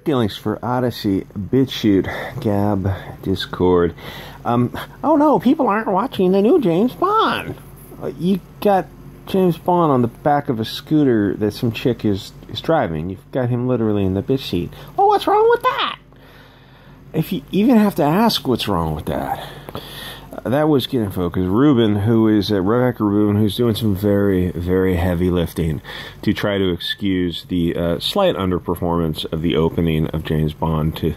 Dealings for Odysee, BitChute, Gab, Discord. Oh no, people aren't watching the new James Bond. You got James Bond on the back of a scooter that some chick is driving. You've got him literally in the bitch seat. Oh, what's wrong with that? If you even have to ask what's wrong with that. That was getting focused. Ruben, who is Rebecca Ruben, who's doing some very, very heavy lifting to try to excuse the slight underperformance of the opening of James Bond.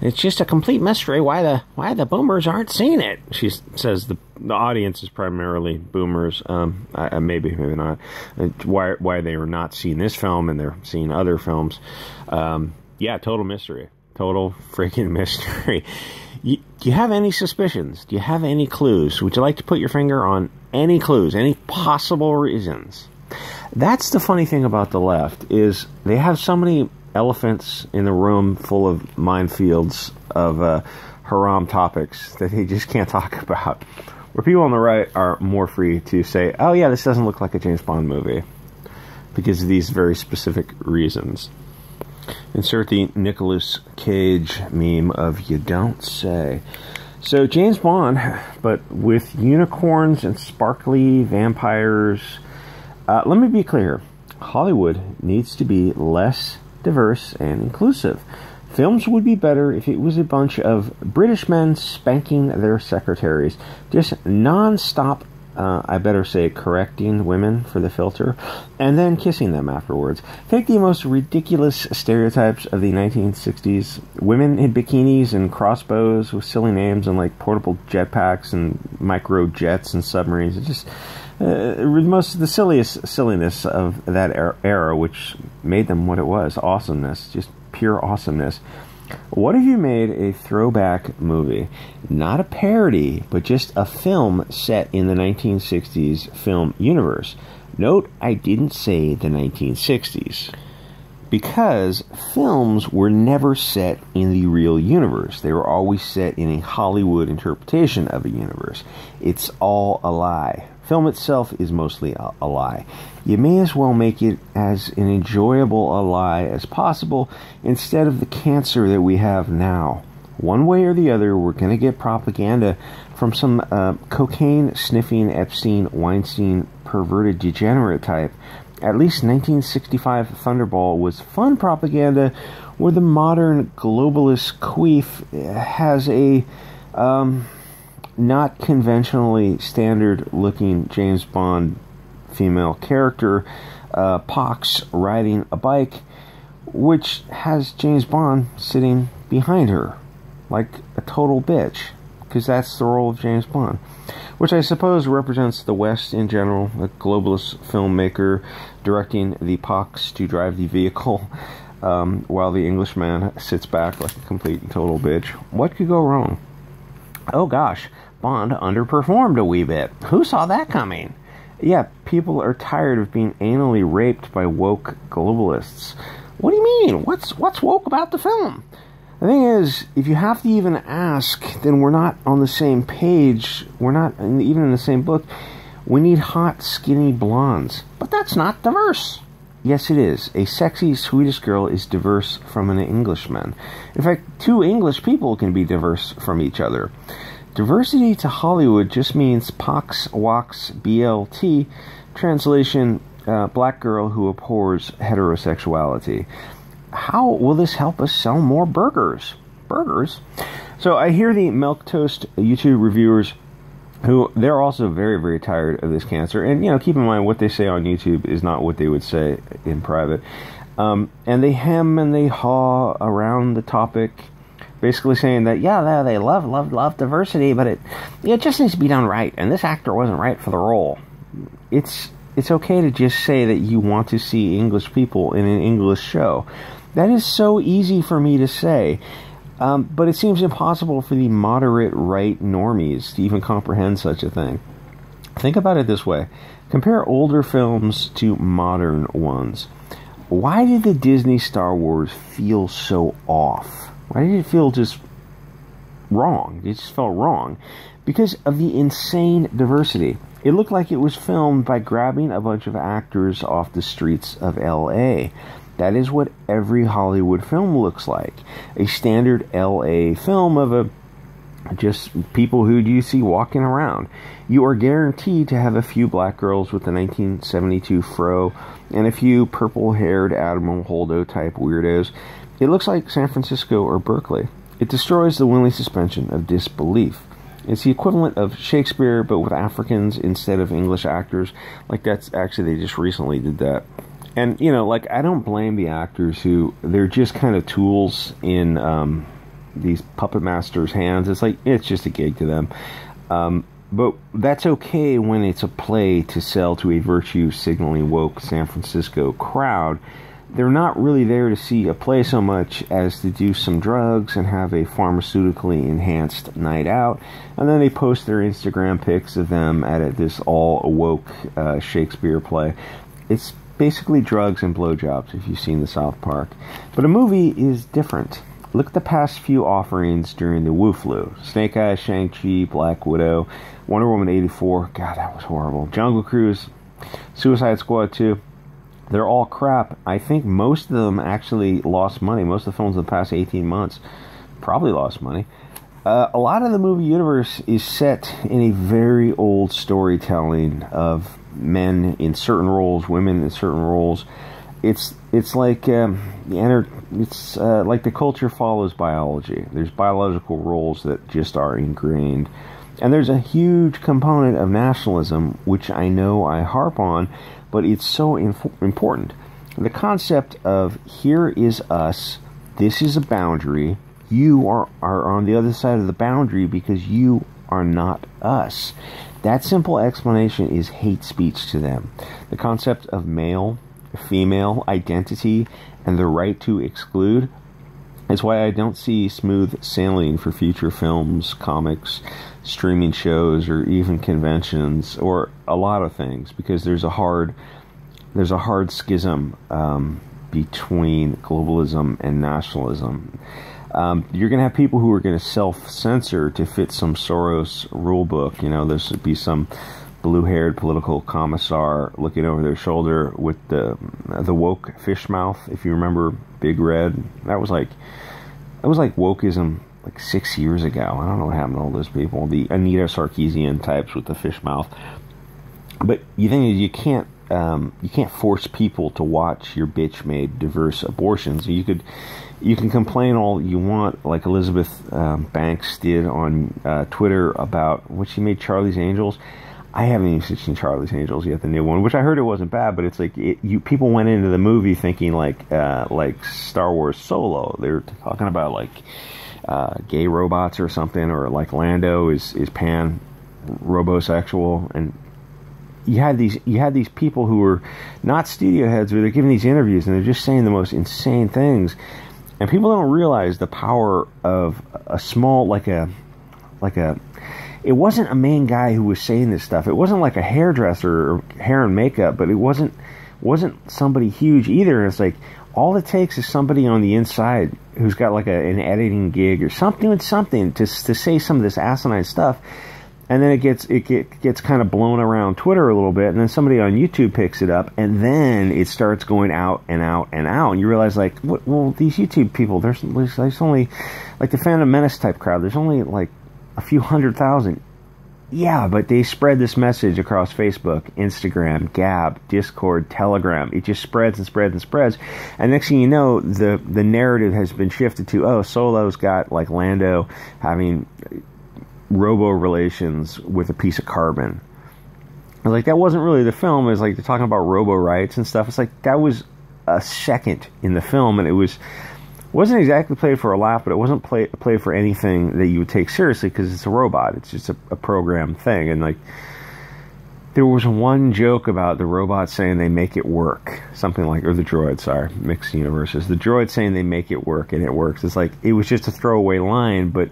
It's just a complete mystery why the boomers aren't seeing it. She says the audience is primarily boomers. Maybe not. Why they are not seeing this film and they're seeing other films. Yeah, total mystery. Total freaking mystery. Do you have any suspicions? Do you have any clues? Would you like to put your finger on any clues, any possible reasons? That's the funny thing about the left, is they have so many elephants in the room full of minefields of haram topics that they just can't talk about. Where people on the right are more free to say, oh yeah, this doesn't look like a James Bond movie, because of these very specific reasons. Insert the Nicolas Cage meme of "you don't say." So James Bond, but with unicorns and sparkly vampires. Let me be clear. Hollywood needs to be less diverse and inclusive. Films would be better if it was a bunch of British men spanking their secretaries. Just non-stop, I better say, correcting women for the filter, and then kissing them afterwards. Take the most ridiculous stereotypes of the 1960s. Women in bikinis and crossbows with silly names and like portable jetpacks and micro jets and submarines. It's just the silliest silliness of that era, which made them what it was. Awesomeness. Just pure awesomeness. What if you made a throwback movie? Not a parody, but just a film set in the 1960s film universe. Note, I didn't say the 1960s. Because films were never set in the real universe. They were always set in a Hollywood interpretation of a universe. It's all a lie. Film itself is mostly a lie. You may as well make it as an enjoyable a lie as possible instead of the cancer that we have now. One way or the other, we're going to get propaganda from some cocaine-sniffing Epstein, Weinstein, perverted degenerate type. At least 1965 Thunderball was fun propaganda where the modern globalist queef has a not conventionally standard-looking James Bond female character, Pox, riding a bike, which has James Bond sitting behind her, like a total bitch, because that's the role of James Bond, which I suppose represents the West in general, a globalist filmmaker directing the Pox to drive the vehicle, while the Englishman sits back like a complete and total bitch. What could go wrong? Oh gosh, Bond underperformed a wee bit. Who saw that coming? Yeah, people are tired of being anally raped by woke globalists. What do you mean? What's woke about the film? The thing is, if you have to even ask, then we're not on the same page. We're not even in the same book. We need hot, skinny blondes. But that's not diverse. Yes, it is. A sexy Swedish girl is diverse from an Englishman. In fact, two English people can be diverse from each other. Diversity to Hollywood just means Pox, Wox, BLT, translation, black girl who abhors heterosexuality. How will this help us sell more burgers? Burgers? So I hear the Milk Toast YouTube reviewers who, they're also very, very tired of this cancer. And, you know, keep in mind what they say on YouTube is not what they would say in private. And they hem and they haw around the topic, basically saying that, yeah, they love diversity, but it just needs to be done right. And this actor wasn't right for the role. It's okay to just say that you want to see English people in an English show. That is so easy for me to say. But it seems impossible for the moderate right normies to even comprehend such a thing. Think about it this way. Compare older films to modern ones. Why did the Disney Star Wars feel so off? Why did it feel just wrong? It just felt wrong. Because of the insane diversity. It looked like it was filmed by grabbing a bunch of actors off the streets of L.A. That is what every Hollywood film looks like. A standard LA film of just people who you see walking around. You are guaranteed to have a few black girls with the 1972 fro and a few purple-haired Admiral Holdo type weirdos. It looks like San Francisco or Berkeley. It destroys the willing suspension of disbelief. It's the equivalent of Shakespeare, but with Africans instead of English actors. Like, that's actually, they just recently did that. And, you know, like, I don't blame the actors who, they're just kind of tools in these puppet masters' hands. It's like, it's just a gig to them. But that's okay when it's a play to sell to a virtue-signaling woke San Francisco crowd. They're not really there to see a play so much as to do some drugs and have a pharmaceutically enhanced night out. And then they post their Instagram pics of them at this all-woke Shakespeare play. It's basically drugs and blowjobs, if you've seen the South Park. But a movie is different. Look at the past few offerings during the Wu Flu. Snake Eyes, Shang-Chi, Black Widow, Wonder Woman 84. God, that was horrible. Jungle Cruise, Suicide Squad 2. They're all crap. I think most of them actually lost money. Most of the films in the past 18 months probably lost money. A lot of the movie universe is set in a very old storytelling of men in certain roles, women in certain roles. It's like like the culture follows biology. There's biological roles that just are ingrained. And there's a huge component of nationalism, which I know I harp on, but it's so important. The concept of here is us, this is a boundary, you are on the other side of the boundary because you are not us. That simple explanation is hate speech to them. The concept of male, female identity, and the right to exclude is why I don't see smooth sailing for future films, comics, streaming shows, or even conventions, or a lot of things, because there's a hard schism between globalism and nationalism. You're going to have people who are going to self-censor to fit some Soros rule book. You know, there's be some blue-haired political commissar looking over their shoulder with the woke fish mouth. If you remember Big Red, that was like wokeism like 6 years ago. I don't know what happened to all those people. The Anita Sarkeesian types with the fish mouth. But the thing is, you can't force people to watch your bitch-made diverse abortions. You can complain all you want, like Elizabeth Banks did on Twitter about when she made Charlie's Angels. I haven't even seen Charlie's Angels yet, the new one, which I heard it wasn't bad, but it's like people went into the movie thinking like Star Wars Solo. They're talking about like gay robots or something, or like Lando is pan robosexual, and you had these people who were not studio heads, but they're giving these interviews and they're just saying the most insane things, and people don't realize the power of a small it wasn't a main guy who was saying this stuff. It wasn't like a hairdresser or hair and makeup, but it wasn't somebody huge either. It's like all it takes is somebody on the inside who's got like an editing gig or something to say some of this asinine stuff, and then it gets kind of blown around Twitter a little bit, and then somebody on YouTube picks it up, and then it starts going out and out and out, and you realize like, well, these YouTube people, there's only like the Phantom Menace type crowd. There's only like a few 100,000. Yeah, but they spread this message across Facebook, Instagram, Gab, Discord, Telegram. It just spreads and spreads and spreads. And next thing you know, the narrative has been shifted to, oh, Solo's got like Lando having robo relations with a piece of carbon. Like, that wasn't really the film. It was like they're talking about robo rights and stuff. It's like that was a second in the film, and it wasn't exactly played for a laugh, but it wasn't played for anything that you would take seriously, because it's a robot. It's just a programmed thing. And like, there was one joke about the robot saying they make it work, something like, or the droid, sorry, mixed universes. The droid saying they make it work, and it works. It's like, it was just a throwaway line, but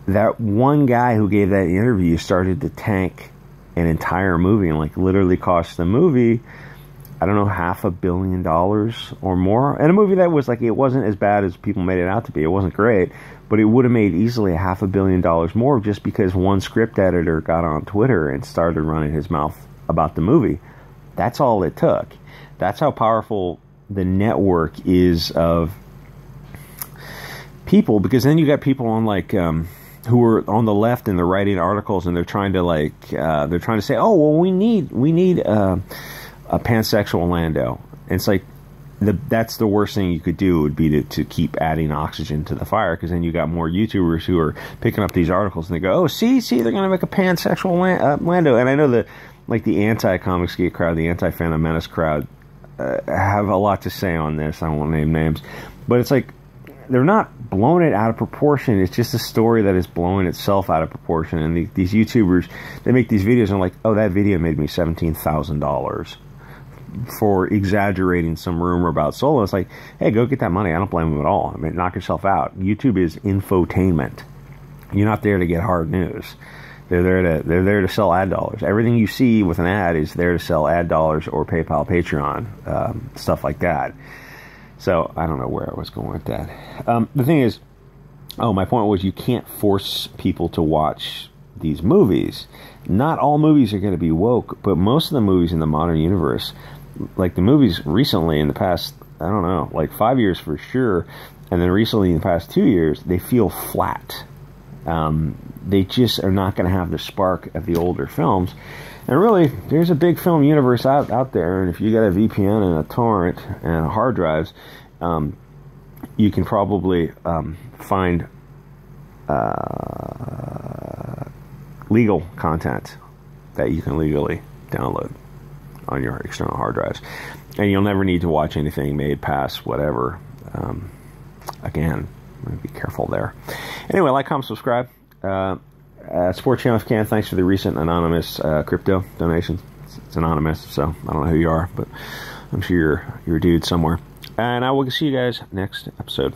that one guy who gave that interview started to tank an entire movie, and like literally cost the movie, I don't know, $500 million or more. And a movie that was like, it wasn't as bad as people made it out to be. It wasn't great, but it would have made easily $500 million more just because one script editor got on Twitter and started running his mouth about the movie. That's all it took. That's how powerful the network is of people, because then you got people on like who are on the left and they're writing articles and they're trying to say, oh well, we need a pansexual Lando. And it's like that's the worst thing you could do would be to keep adding oxygen to the fire, because then you got more YouTubers who are picking up these articles and they go, oh see they're gonna make a pansexual Lando. And I know that like the anti-Comicsgate crowd, the anti-Phantom Menace crowd have a lot to say on this. I won't name names, but it's like they're not blowing it out of proportion. It's just a story that is blowing itself out of proportion. And these YouTubers, they make these videos and like, oh, that video made me $17,000 for exaggerating some rumor about Solo. It's like, hey, go get that money. I don't blame them at all. I mean, knock yourself out. YouTube is infotainment. You're not there to get hard news. They're there to sell ad dollars. Everything you see with an ad is there to sell ad dollars or PayPal, Patreon, stuff like that. So I don't know where I was going with that. The thing is, my point was you can't force people to watch these movies. Not all movies are going to be woke, but most of the movies in the modern universe, like the movies recently in the past, I don't know, like 5 years for sure, and then recently in the past 2 years, they feel flat. They just are not going to have the spark of the older films. And really, there's a big film universe out there, and if you got a VPN and a torrent and hard drives, you can probably find legal content that you can legally download on your external hard drives. And you'll never need to watch anything made past whatever. Again, be careful there. Anyway, like, comment, subscribe. Support channel if you can. Thanks for the recent anonymous crypto donations. It's anonymous, so I don't know who you are, but I'm sure you're a dude somewhere. And I will see you guys next episode.